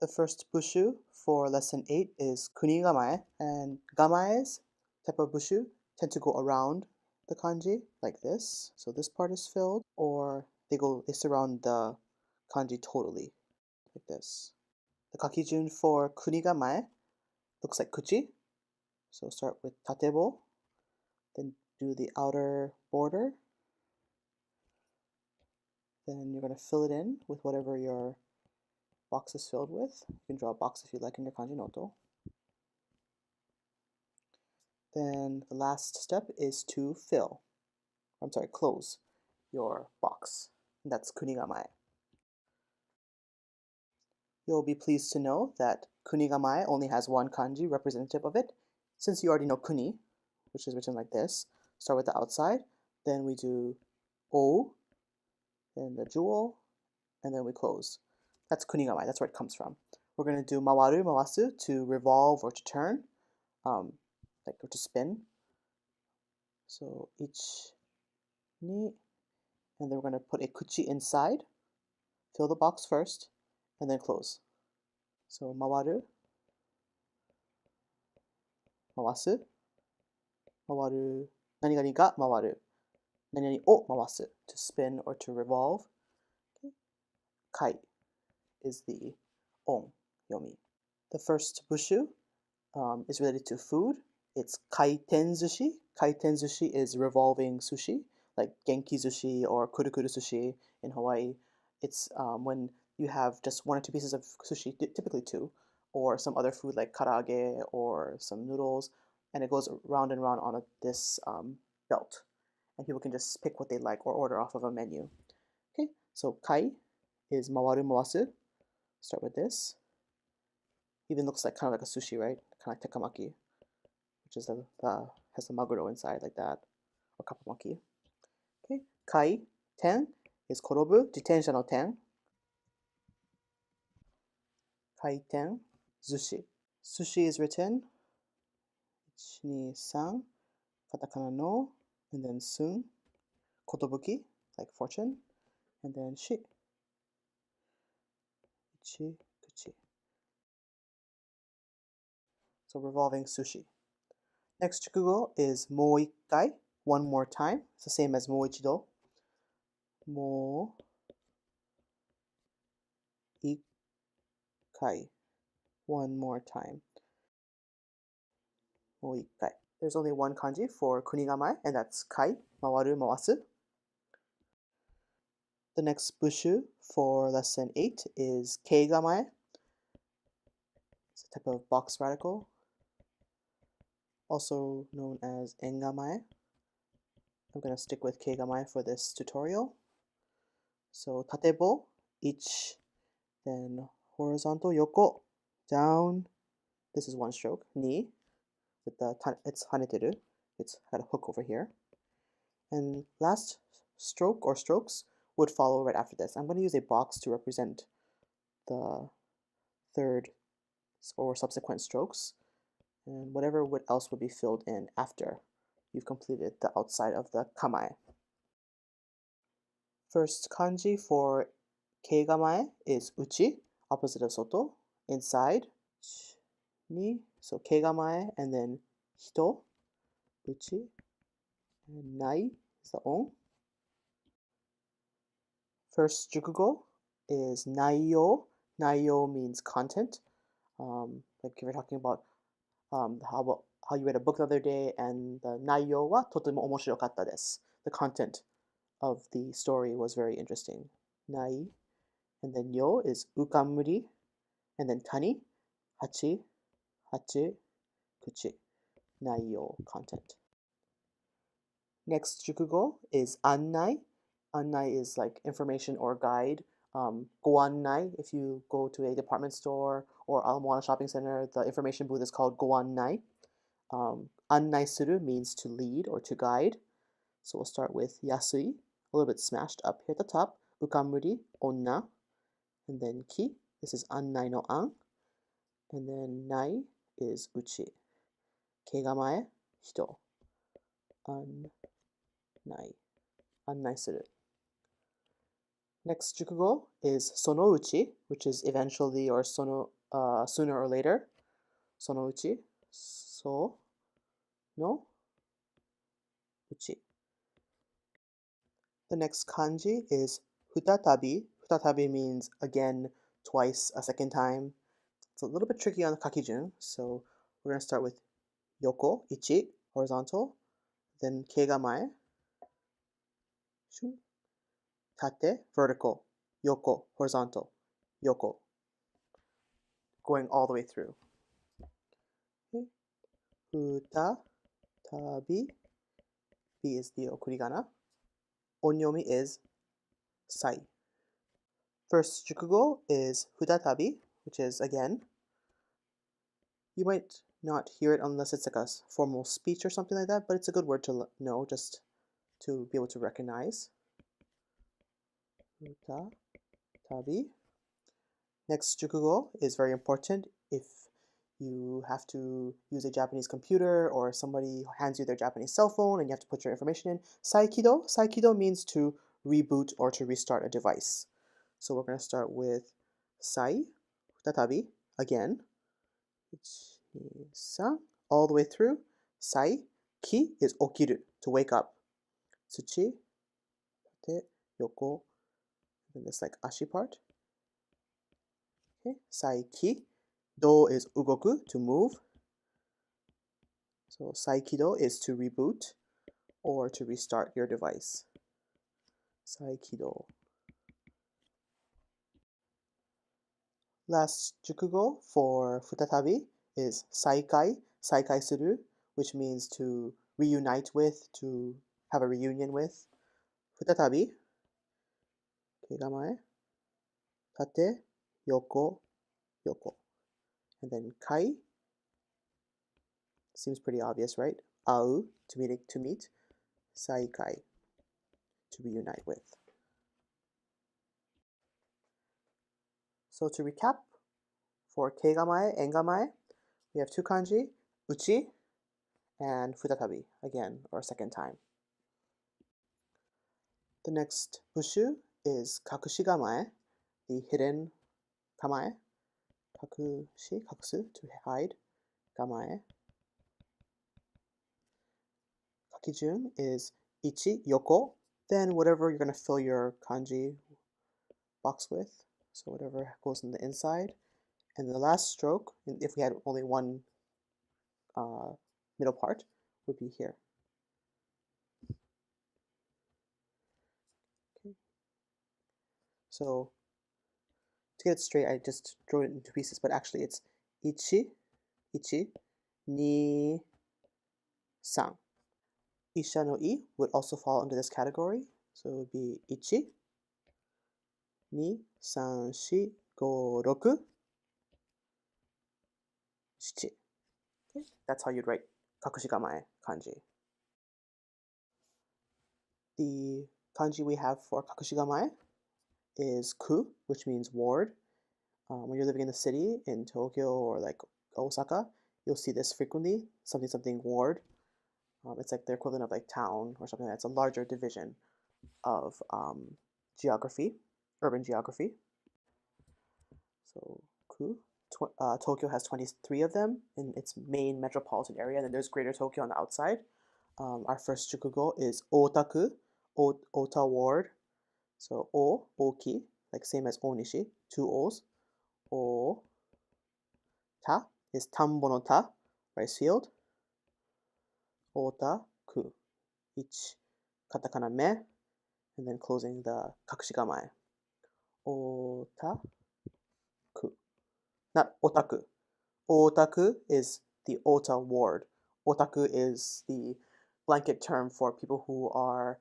The first bushu for lesson 8 is kunigamae, and gamaes, type of bushu, tend to go around the kanji like this. So this part is filled, or they surround the kanji totally like this. The kakijun for kunigamae looks like kuchi. So start with tatebo, then do the outer border. Then you're going to fill it in with whatever your box is filled with. You can draw a box if you like in your kanji noto. Then the last step is to close your box. That's kunigamae. You'll be pleased to know that kunigamae only has one kanji representative of it. Since you already know kuni, which is written like this, start with the outside, then we do o, then the jewel, and then we close. That's kunigamae, that's where it comes from. We're going to do mawaru, mawasu to revolve or to turn, or to spin. So each ni, and then we're going to put a kuchi inside, fill the box first, and then close. So mawaru, mawasu, mawaru, nani ga mawaru, nani o mawasu, to spin or to revolve. Kai is the on yomi. The first bushu is related to food. It's kaiten sushi. Kaiten sushi is revolving sushi, like genki sushi or kurukuru sushi in Hawaii. It's when you have just one or two pieces of sushi, typically two, or some other food like karage or some noodles, and it goes round and round on this belt. And people can just pick what they like or order off of a menu. Okay, so kai is mawaru mawasu. Start with this. Even looks like kind of like a sushi, right? Kind of like tekamaki, which is has the maguro inside like that, or kapamaki. Okay, kai ten is korobu, jitensha no ten. Kai ten, sushi. Sushi is written 1, 2, 3, katakana no, and then sun, kotobuki, like fortune, and then shi, ichi, kuchi. So revolving sushi. Next chukugo is mo ikkai, one more time. It's the same as mo ichido. Mo ikkai, one more time. Mo ikkai. There's only one kanji for kunigamae, and that's kai, mawaru, mawasu. The next bushu for lesson 8 is keigamae. It's a type of box radical, also known as engamae. I'm going to stick with keigamae for this tutorial. So tatebo, each, then horizontal yoko, down. This is one stroke. Ni, with it's haneteru. It's got a hook over here. And last stroke or strokes would follow right after this. I'm going to use a box to represent the third or subsequent strokes, and whatever else would be filled in after you've completed the outside of the kamae. First kanji for keigamae is uchi, opposite of soto, inside. Ni, so keigamae, and then hito, uchi, and nai is the on. First jukugo is naiyo. Naiyo means content. Like if you're talking about how you read a book the other day, and the naiyo wa totemo omoshirokatta desu. The content of the story was very interesting. Nai, and then yo is ukamuri, and then tani, hachi, hachi, kuchi. Naiyo, content. Next jukugo is annai. Annai is like information or guide. Goannai, if you go to a department store or Alamoana shopping center, the information booth is called goannai. Annai suru means to lead or to guide. So we'll start with yasui, a little bit smashed up here at the top. Ukamuri, onna. And then ki, this is annai no an. And then nai is uchi. Keigamae, hito. Annai. Annai suru. Next jukugo is sonouchi, which is eventually or sooner or later. Sonouchi, so no uchi. The next kanji is futatabi. Futatabi means again, twice, a second time. It's a little bit tricky on the kakijun, so we're going to start with yoko, ichi, horizontal, then kegamae, shun, tate, vertical, yoko, horizontal, yoko, going all the way through. Okay. Futa, tabi, B is the okurigana. Onyomi is sai. First jukugo is futatabi, which is again. You might not hear it unless it's like a formal speech or something like that, but it's a good word to know, just to be able to recognize. Futatabi. Next jukugo is very important if you have to use a Japanese computer or somebody hands you their Japanese cell phone and you have to put your information in. Saikido. Saikido means to reboot or to restart a device. So we're going to start with sai, futatabi, again. 1, 2, 3, all the way through. Sai, ki is okiru, to wake up. Tsuchi, tate, yoko, and this like ashi part. Okay, sai ki. Do is ugoku, to move. So saikido is to reboot or to restart your device. Saikido. Last jukugo for futatabi is saikai, saikai suru, which means to reunite with, to have a reunion with. Futatabi, kegamae, tate, yoko, yoko. And then kai, seems pretty obvious, right? Au, to meet. Saikai, to reunite with. So to recap, for kegamae, engamae, we have two kanji, uchi and futatabi, again, or a second time. The next bushu is kakushigamae, the hidden kamae. Kakusu, to hide, gamae. Kakijun is ichi, yoko, then whatever you're going to fill your kanji box with, so whatever goes in the inside. And the last stroke, if we had only one middle part, would be here. Okay. So to get it straight, I just drew it into pieces, but actually it's ichi, ni, san. Isha no I would also fall under this category, so it would be ichi, ni, san, shi, go, roku, shichi. Okay. That's how you'd write kakushigamae kanji. The kanji we have for kakushigamae is ku, which means ward. When you're living in the city, in Tokyo or like Osaka, you'll see this frequently, something ward. It's like the equivalent of like town or something that's a larger division of geography, urban geography. So ku, Tokyo has 23 of them in its main metropolitan area, and then there's Greater Tokyo on the outside. Our first jukugo is otaku, ota ward. So o, oki, like same as onishi, two o's. O, ta is tambo no ta, rice field. Otaku, each katakana me, and then closing the kakushigamae. Otaku, not otaku. Otaku is the ota ward. Otaku is the blanket term for people who are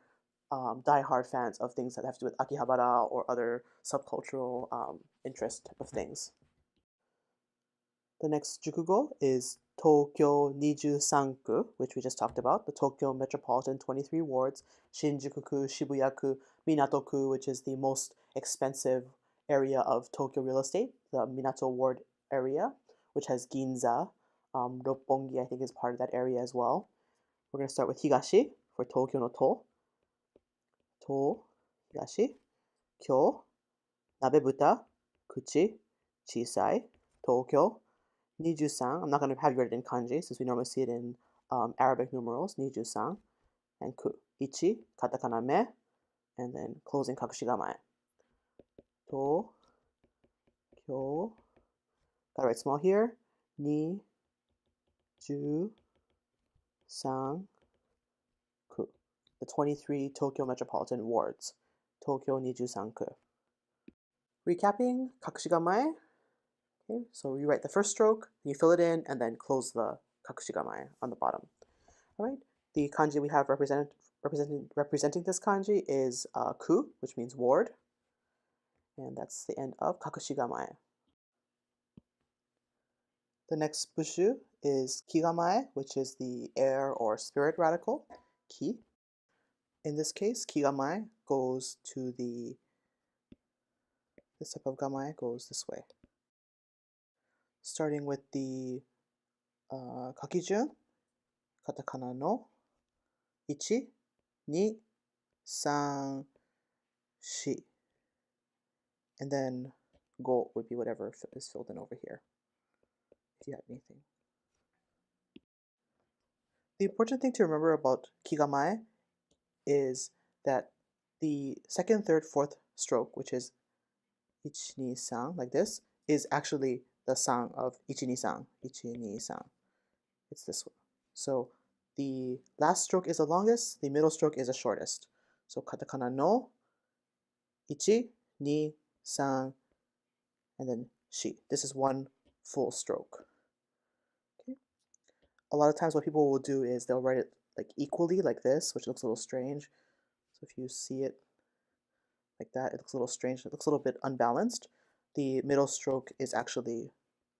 die-hard fans of things that have to do with Akihabara or other subcultural interest type of things. The next jukugo is Tokyo 23-ku, which we just talked about, the Tokyo Metropolitan 23 wards, Shinjuku-ku, Shibuya-ku, Minato-ku, which is the most expensive area of Tokyo real estate, the Minato ward area, which has Ginza. Roppongi, I think, is part of that area as well. We're going to start with Higashi for Tokyo no To. To, Higashi. kyo, nabebuta, kuchi, chisai, Tokyo, Nijusan. I'm not going to have you write it in kanji since we normally see it in Arabic numerals, Nijusan, and ku, ichi, katakana me, and then closing kakushigamae. To, kyo, gotta write small here, ni, ju, san, ku. The 23 Tokyo metropolitan wards. Tokyo Nijusan-ku. Recapping, kakushigamae. Okay, so you write the first stroke, you fill it in, and then close the kakushigamae on the bottom. All right. The kanji we have representing this kanji is ku, which means ward, and that's the end of kakushigamae. The next bushu is kigamae, which is the air or spirit radical, ki. In this case, kigamae goes to this type of gamae goes this way. Starting with the kakijun, katakana no, ichi, ni, san, shi. And then go would be whatever is filled in over here, if you have anything. The important thing to remember about kigamae is that the second, third, fourth stroke, which is ichi, ni, san, like this, is actually the san of ichi, ni, san, ichi, ni, san. It's this one. So the last stroke is the longest, the middle stroke is the shortest. So katakana no, ichi, ni, san, and then shi. This is one full stroke. Okay. A lot of times what people will do is they'll write it like equally like this, which looks a little strange. So if you see it like that, it looks a little strange. It looks a little bit unbalanced. The middle stroke is actually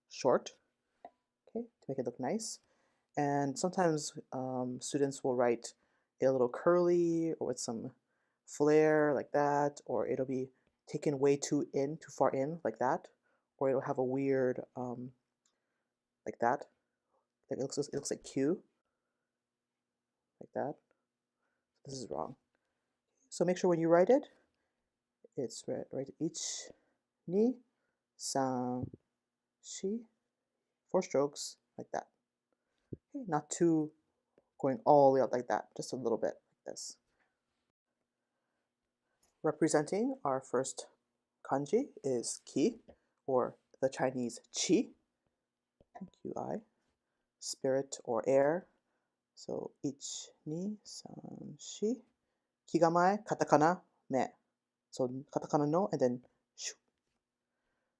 short, okay, to make it look nice. And sometimes students will write it a little curly or with some flare like that, or it'll be taken way too far in like that, or it'll have a weird like that. Like it looks like Q, like that. This is wrong. So make sure when you write it, it's right ichi, ni, san, shi, 4 strokes like that. Okay, not too going all the way up like that, just a little bit like this. Representing our first kanji is ki, or the Chinese qi, qi, spirit or air. So ichi, ni, san, shi. Kigamae, katakana, me. So katakana no, and then shu.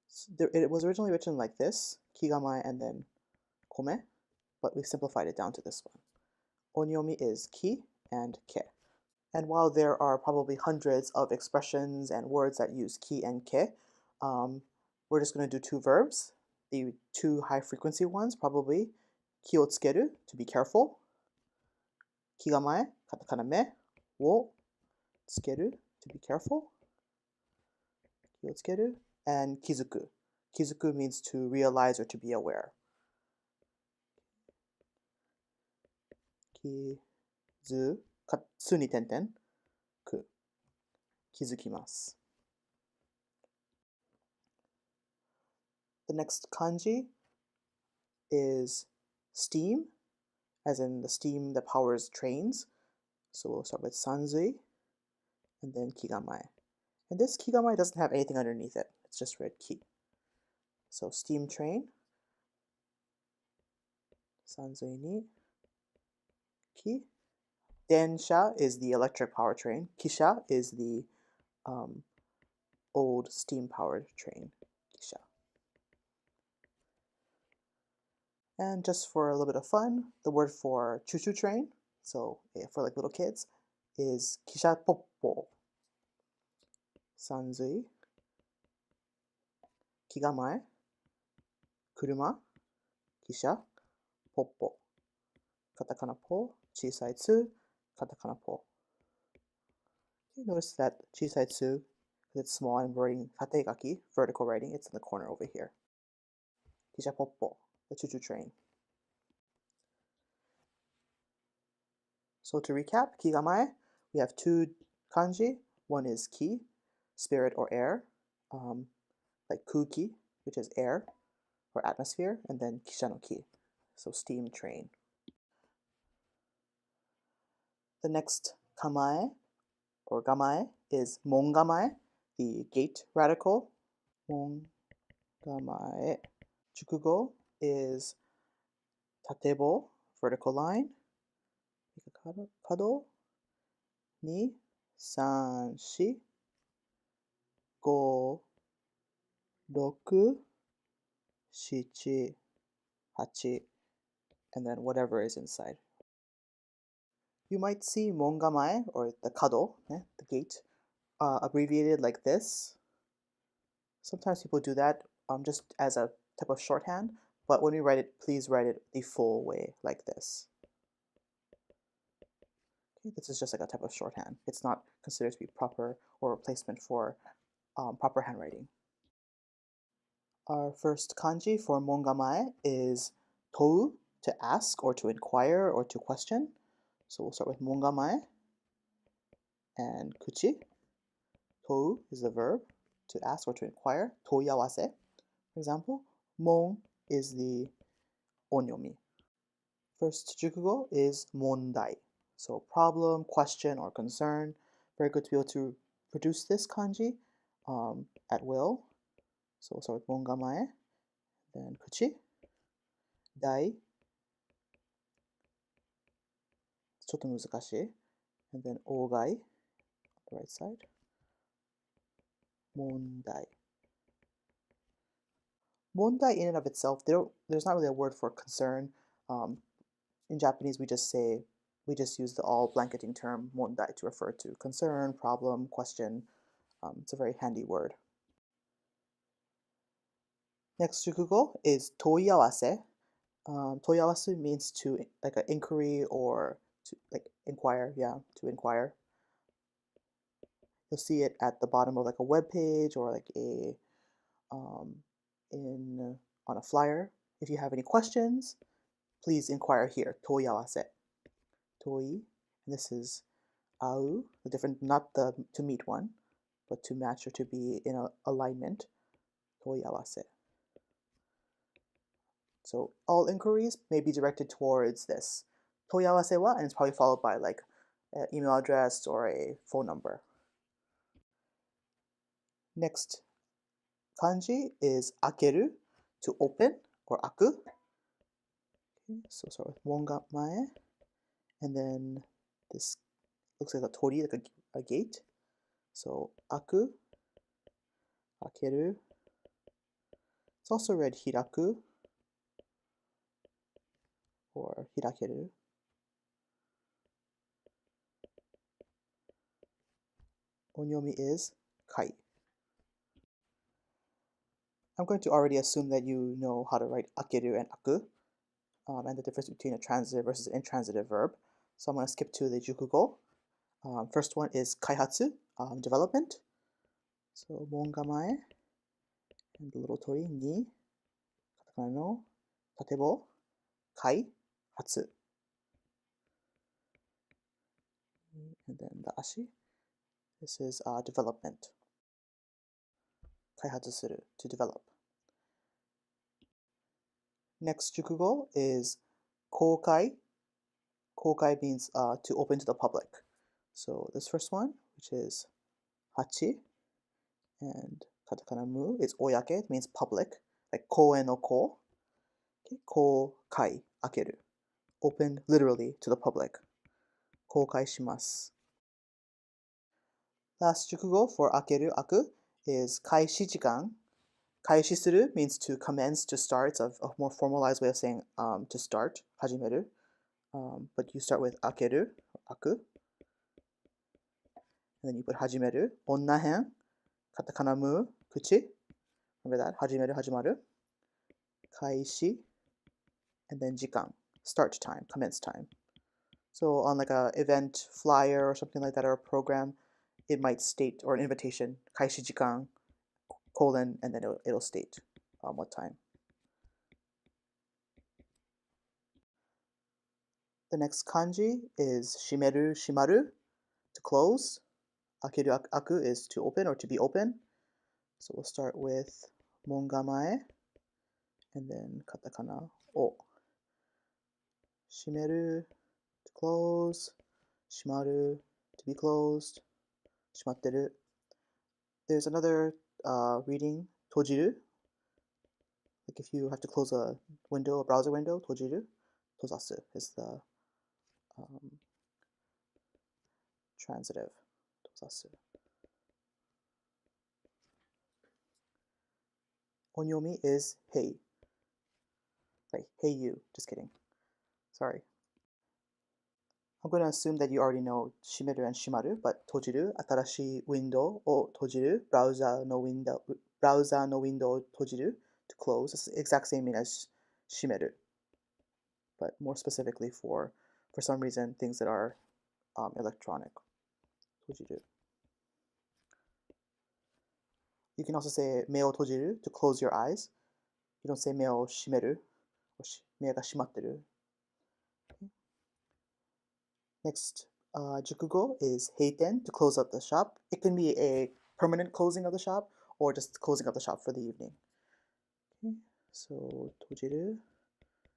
So it was originally written like this, kigamae and then kome, but we simplified it down to this one. Onyomi is ki and ke. And while there are probably hundreds of expressions and words that use ki and ke, we're just going to do 2 verbs. The 2 high frequency ones, probably ki o tsukeru, to be careful. Kigamae, katakana me, wo tsukeru, to be careful. Ki o tsukeru. And kizuku. Kizuku means to realize or to be aware. Kizu, katsu ni tenten, ku. Kizukimasu. The next kanji is steam, as in the steam that powers trains. So we'll start with sanzui, and then kigamae. And this kigamae doesn't have anything underneath it. It's just read ki. So steam train, sanzui ni, ki. Densha is the electric power train. Kisha is the old steam-powered train. Kisha. And just for a little bit of fun, the word for choo-choo train, so for like little kids, is kisha poppo. Sanzui, kigamae, kuruma, kisha, poppo. Katakana po, chisai tsu, katakana po. You notice that chisai tsu, because it's small and writing tategaki, vertical writing, it's in the corner over here. Kisha poppo, the choo-choo train. So to recap, kigamae, we have 2 kanji. One is ki, spirit or air, like kuki, which is air or atmosphere, and then kisha no ki, so steam train. The next kamae or gamae is mongamae, the gate radical. Mongamae. Chukugo is tatebo, vertical line. Kado ni san shi go roku shichi hachi, and then whatever is inside. You might see mongamae, or the kado, the gate, abbreviated like this. Sometimes people do that just as a type of shorthand, but when we write it, please write it the full way like this. Okay, this is just like a type of shorthand. It's not considered to be proper or replacement for proper handwriting. Our first kanji for mongamae is tou, to ask or to inquire or to question. So we'll start with mongamae and kuchi. Tou is the verb, to ask or to inquire. Touyawase, for example. Mon is the onyomi. First jukugo is mondai. So problem, question, or concern. Very good to be able to produce this kanji at will. So we'll start with mongamae, then kuchi, dai, ちょっと難しい, and then 大貝, on the right side, 問題. Mondai in and of itself, there's not really a word for concern. In Japanese, we just use the all blanketing term mondai to refer to concern, problem, question. It's a very handy word. Next jukugo is toiyawase. Toiyawase means to like an inquiry or to like inquire, to inquire. You'll see it at the bottom of like a web page or like a on a flyer. If you have any questions, please inquire here. Toiyawase. Toi, and this is au, the different, not the to meet one, but to match or to be in alignment. Toiyawase. So all inquiries may be directed towards this. Toiyawase wa, and it's probably followed by like an email address or a phone number. Next kanji is akeru, to open, or aku. Okay, so start with mongamae, and then this looks like a tori, like a gate. So aku, akeru. It's also read hiraku or hirakeru. Onyomi is kai. I'm going to already assume that you know how to write akeru and aku, and the difference between a transitive versus an intransitive verb. So I'm going to skip to the jukugo. First one is kaihatsu, development. So mongamae, and the little tori ni, katakana no, tatebo, kai, hatsu. And then the ashi. This is development. Kaihatsu suru, to develop. Next jukugo is koukai. Koukai means to open to the public. So this first one, which is hachi, and katakana mu is oyake, it means public, like koen no ko. Okay, koukai, akeru. Open literally to the public. Koukai shimasu. Last jukugo for akeru, aku, is kaishi jikan. Kaishi suru means to commence, to start. It's a more formalized way of saying to start, hajimeru. But you start with akeru, aku, and then you put hajimeru, onnahen, katakana mu, kuchi. Remember that, hajimeru, hajimaru, kaishi, and then jikan, start time, commence time. So on like a event flyer or something like that, or a program, it might state, or an invitation, kaishi jikan, colon, and then it'll state what time. The next kanji is shimeru, shimaru, to close. Akeru aku is to open or to be open. So we'll start with mongamae and then katakana o. Shimeru, to close. Shimaru, to be closed. Shimatteru. There's another reading, tojiru. Like if you have to close a window, a browser window, tojiru. Tozasu is the transitive. Tozasu. Onyomi is hey. Like, hey you. Just kidding. Sorry. I'm going to assume that you already know shimeru and shimaru, but tojiru, atarashi window o tojiru, browser no window o tojiru, to close. It's the exact same meaning as shimeru, but more specifically for some reason, things that are electronic. Tojiru. You can also say me o tojiru, to close your eyes. You don't say me o shimeru, or me ga shimatteru. Next, jukugo is heiten, to close up the shop. It can be a permanent closing of the shop or just closing of the shop for the evening. Okay, so tojiru,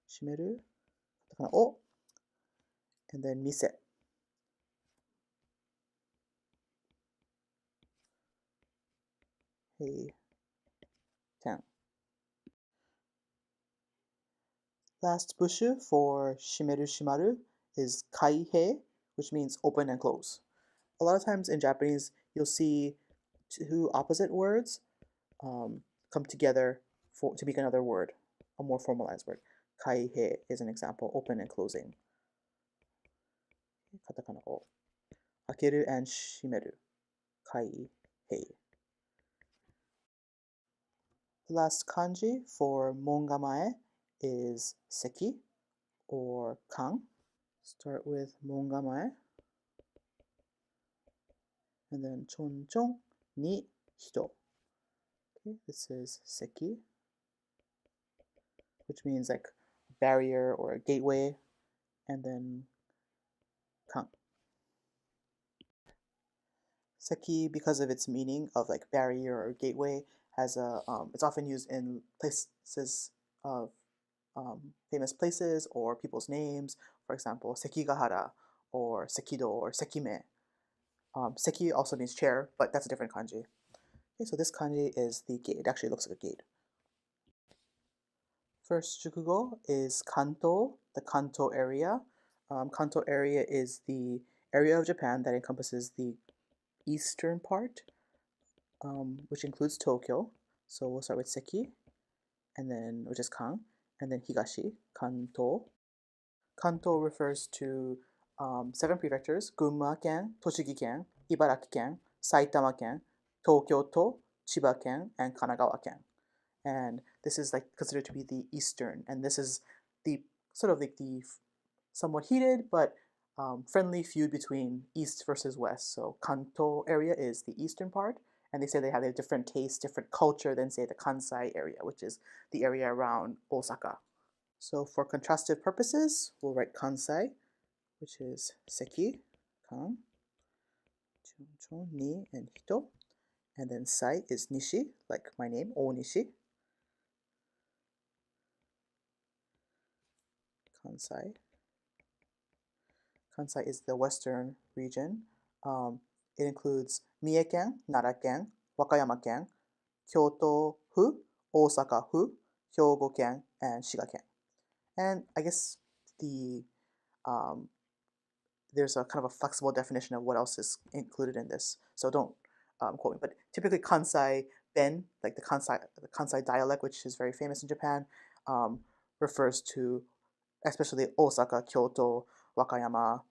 shimeru, katakana o, and then mise. Heiten. Last bushu for shimeru shimaru is kaihei, which means open and close. A lot of times in Japanese, you'll see two opposite words come together to make another word, a more formalized word. Kaihei is an example, open and closing. Katakana o. Akeru and shimeru. Kaihei. The last kanji for mongamae is seki or kan. Start with mongamae. And then chonchon ni hito. Okay, this is seki, which means like barrier or a gateway. And then kan. Seki, because of its meaning of like barrier or gateway, has a it's often used in places of famous places or people's names. For example, Sekigahara or Sekido or Sekime. Seki also means chair, but that's a different kanji. Okay, so this kanji is the gate. It actually looks like a gate. First jukugo is Kanto, the Kanto area. Kanto area is the area of Japan that encompasses the eastern part, which includes Tokyo. So we'll start with Seki, and then which is Kan, and then Higashi, Kanto. Kanto refers to 7 prefectures: Gunma-ken, Tochigi-ken, Ibaraki-ken, Saitama-ken, Tokyo-to, Chiba-ken, and Kanagawa-ken. And this is like considered to be the eastern, and this is the sort of like the somewhat heated but friendly feud between east versus west. So Kanto area is the eastern part, and they say they have a different taste, different culture than say the Kansai area, which is the area around Osaka. So for contrastive purposes, we'll write Kansai, which is Seki, Kan, Chonchon, Ni, and Hito. And then Sai is Nishi, like my name, Onishi. Kansai. Kansai is the western region. It includes Mie-ken, Nara-ken, Wakayama-ken, Kyoto-fu, Osaka-fu, Hyogo-ken, and Shiga-ken. And I guess there's a kind of a flexible definition of what else is included in this, so don't quote me. But typically Kansai Ben, like the Kansai dialect, which is very famous in Japan, refers to especially Osaka, Kyoto, Wakayama,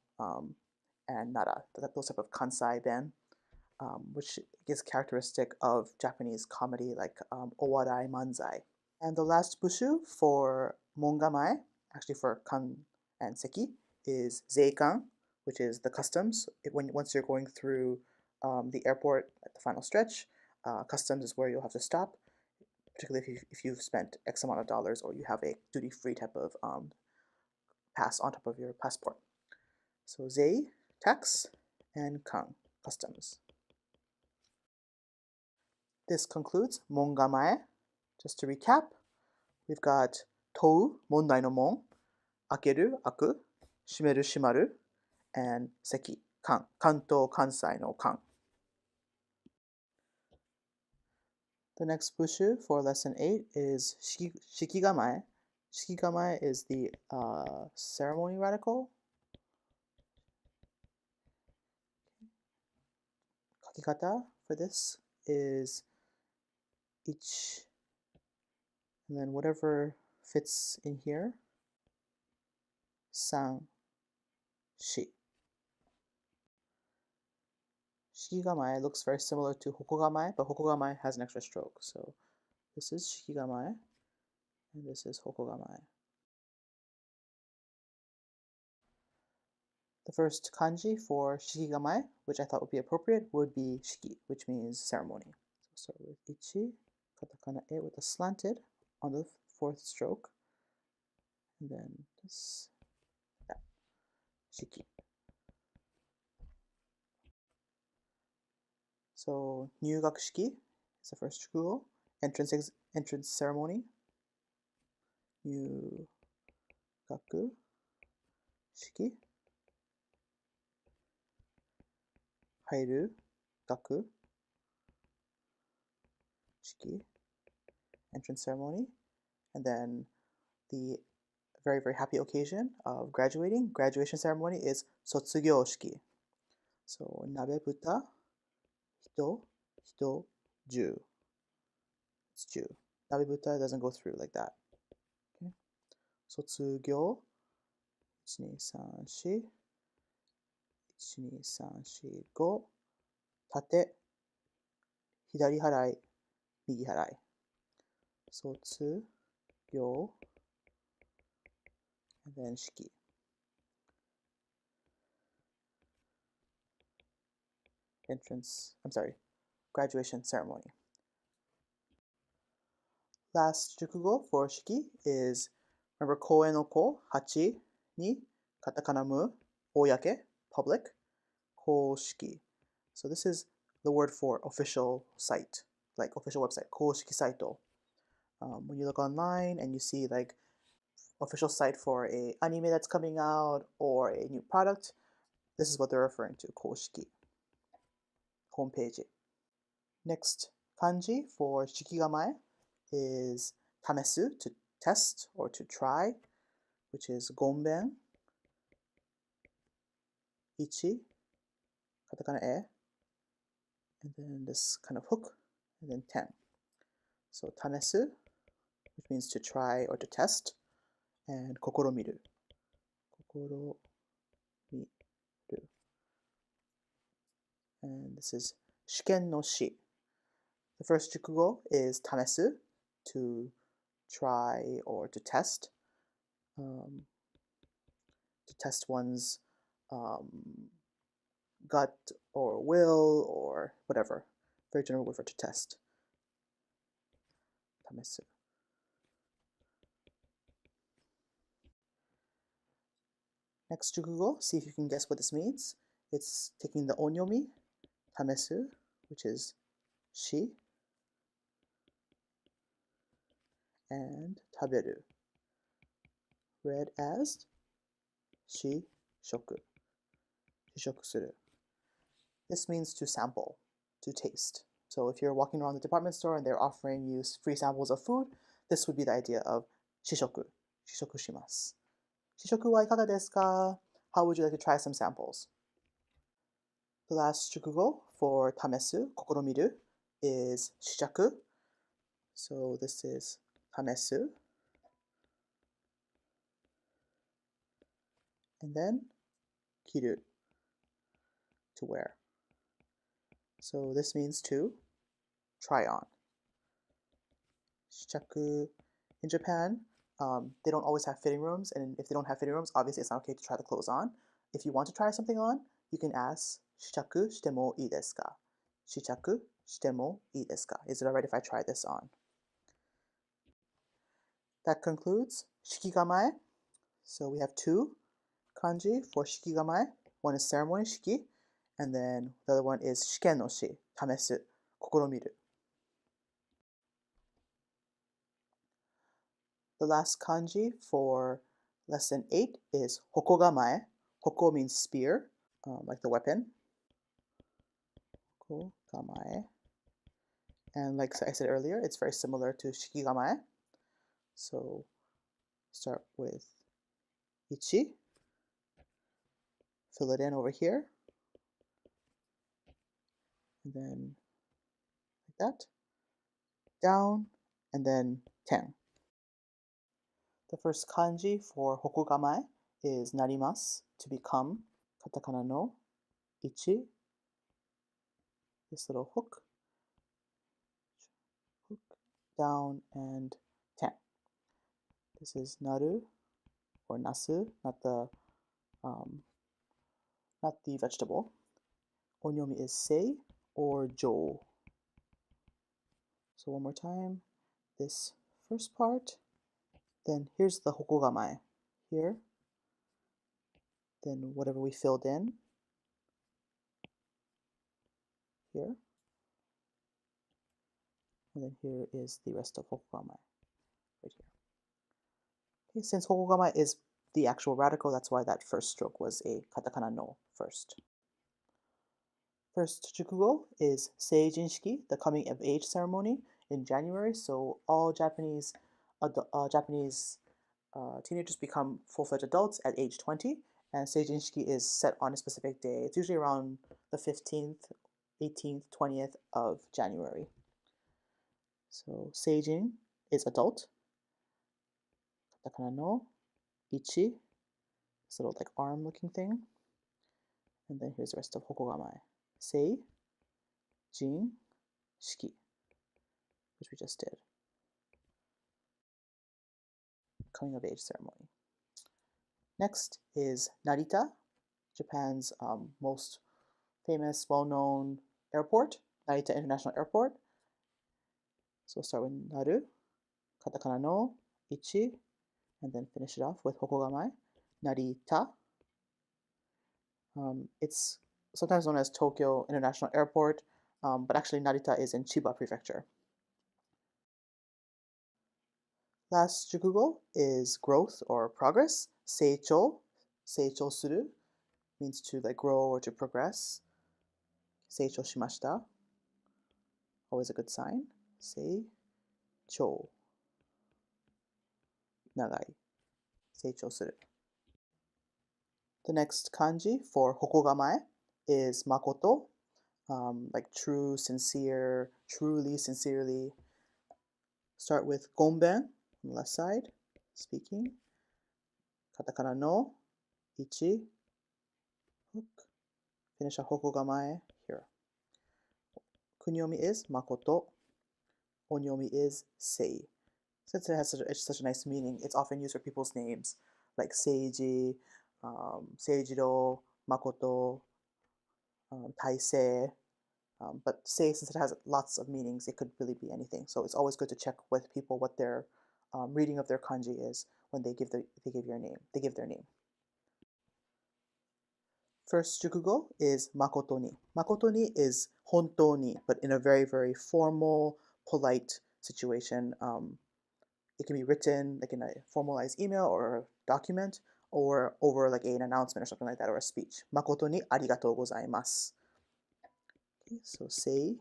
and Nara, those type of Kansai Ben, which is characteristic of Japanese comedy like owarai manzai. And the last bushu for mongamae, actually for kan and seki, is zeikan, which is the customs. Once you're going through the airport at the final stretch, customs is where you'll have to stop, particularly if you've spent X amount of dollars or you have a duty-free type of pass on top of your passport. So zei, tax, and kan, customs. This concludes Mongamae. Just to recap, we've got Tou, mondai no mon, akeru, aku, shimeru, shimaru, and seki, kan, kanto, kansai no kan. The next bushu for lesson 8 is shikigamae. Shikigamae is the ceremony radical. Kakikata for this is each, and then whatever fits in here, san, shi. Shikigamae looks very similar to hokogamae, but hokogamae has an extra stroke. So this is shikigamae, and this is hokogamae. The first kanji for shikigamae, which I thought would be appropriate, would be shiki, which means ceremony. So start with ichi, katakana e with a slanted on the fourth stroke, and then this, that, shiki. So nyugakushiki is the first shukugo, entrance ceremony. Nyugakushiki. Hairu, gaku, shiki, entrance ceremony. And then the very, very happy occasion of graduating, graduation ceremony is sotsugyo shiki. So nabe buta, hito, ju. It's ju. Nabe buta doesn't go through like that. Okay. Sotsugyo, 1, 2, 3, 4, 1, 2, 3, 4, 5, 縦、左払い、右払い。卒業 and then 式。graduation ceremony. Last 熟語 for 式 is, remember 公園の公、8にカタカナム、公、public, 公式. So this is the word for official site, like official website, 公式サイト. When you look online and you see like official site for a anime that's coming out or a new product, this is what they're referring to, 公式 homepage. Next kanji for shikigamae is tamesu, to test or to try, which is gonben, ichi, katakana e, and then this kind of hook, and then ten. So tamesu, which means to try or to test, and kokoromiru. Kokoromiru. And this is shiken no shi. The first shukugo is tamesu, to try or to test one's gut or will or whatever. Very general word for to test. Tamesu. Next shukugo, see if you can guess what this means. It's taking the onyomi, tamesu, which is shi, and taberu, read as shi shoku. Shishoku suru. This means to sample, to taste. So if you're walking around the department store and they're offering you free samples of food, this would be the idea of shishoku. Shishoku shimasu. Shishoku wa ikaga desu ka? How would you like to try some samples? The last shukugo for tamesu, kokoromiru, is shichaku. So this is tamesu. And then kiru, to wear. So this means to try on. Shichaku. In Japan, they don't always have fitting rooms, and if they don't have fitting rooms, obviously it's not okay to try the clothes on. If you want to try something on, you can ask, shichaku shite mo ii desu ka? Shichaku shite mo ii desu ka? Is it alright if I try this on? That concludes shikigamae. So we have two kanji for shikigamae. One is ceremony, shiki, and then the other one is shiken no shi, tamesu, kokoromiru. The last kanji for lesson 8 is hokogamae. Hoko means spear, like the weapon. Hokogamae. And like I said earlier, it's very similar to shikigamae. So start with ichi, fill it in over here, and then like that, down, and then 10. The first kanji for hokogamae is narimasu, to become, katakana no ichi, this little hook, down, and 10. This is naru or nasu, not the vegetable. Onyomi is sei or jo. So one more time, this first part, then here's the hokogamae here, then whatever we filled in here, and then here is the rest of hokogamae right here. Okay, since hokogamae is the actual radical, that's why that first stroke was a katakana no first. First jukugo is seijinshiki, the coming of age ceremony in January. So all Japanese teenagers become full-fledged adults at age 20, and seijinshiki is set on a specific day. It's usually around the 15th, 18th, 20th of January. So seijin is adult. Katakana no ichi, this little like arm looking thing. And then here's the rest of hokogamae. Sei, jin, shiki, which we just did. Coming of age ceremony. Next is Narita, Japan's most famous, well-known airport, Narita International Airport. So we'll start with naru, katakana no, ichi, and then finish it off with hokogamae, narita. It's sometimes known as Tokyo International Airport, but actually Narita is in Chiba Prefecture. Last jukugo is growth or progress. Seichou, seichou suru means to like grow or to progress. Seichou shimashita, always a good sign. Seichou, nagai, seichou suru. The next kanji for hokogamae is makoto, like true, sincere, truly, sincerely. Start with gonben on the left side, speaking. Katakana no, ichi, hook. Finish a hokogamae here. Kunyomi is makoto. Onyomi is sei. Since it has such a nice meaning, it's often used for people's names like Seiji, Seijiro, Makoto, Taisei. But sei, since it has lots of meanings, it could really be anything. So it's always good to check with people what their reading of their kanji is when they give their name. First jukugo is makoto ni. Makoto ni is hontou ni, but in a very, very formal, polite situation. It can be written like in a formalized email or a document, or over like an announcement or something like that, or a speech. Makoto ni arigatou gozaimasu. Okay, so say,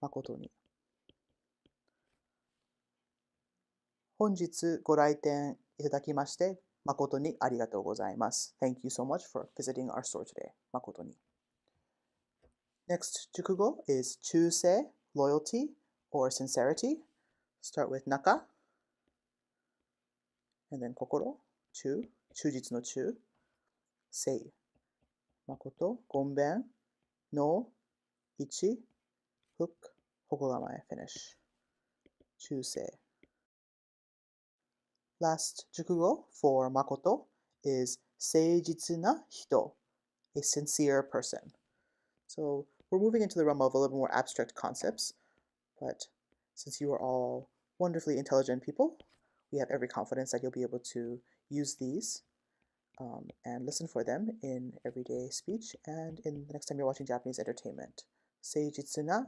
makoto ni. 本日ご来店いただきまして誠にありがとうございます。Thank you so much for visiting our store today. 誠に。Next 熟語 is 忠誠, loyalty, or sincerity. Start with 中 and then 心, 忠実の忠, 誠, 誠, ごんべん, no, 一, hook, hokogamae, finish. 忠誠. Last 熟語 for makoto is 誠実な人, a sincere person. So we're moving into the realm of a little more abstract concepts, but since you are all wonderfully intelligent people, we have every confidence that you'll be able to use these and listen for them in everyday speech and in the next time you're watching Japanese entertainment. Seijitsu na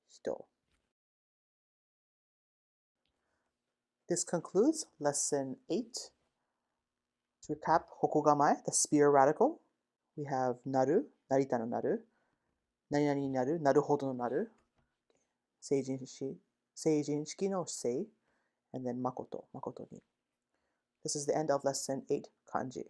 hito. This concludes lesson 8. To recap, hokogamae, the spear radical. We have naru, narita no naru, narinari ni naru, naruhodo no naru, seijinshiki no sei, and then makoto, makoto ni. This is the end of lesson 8, kanji.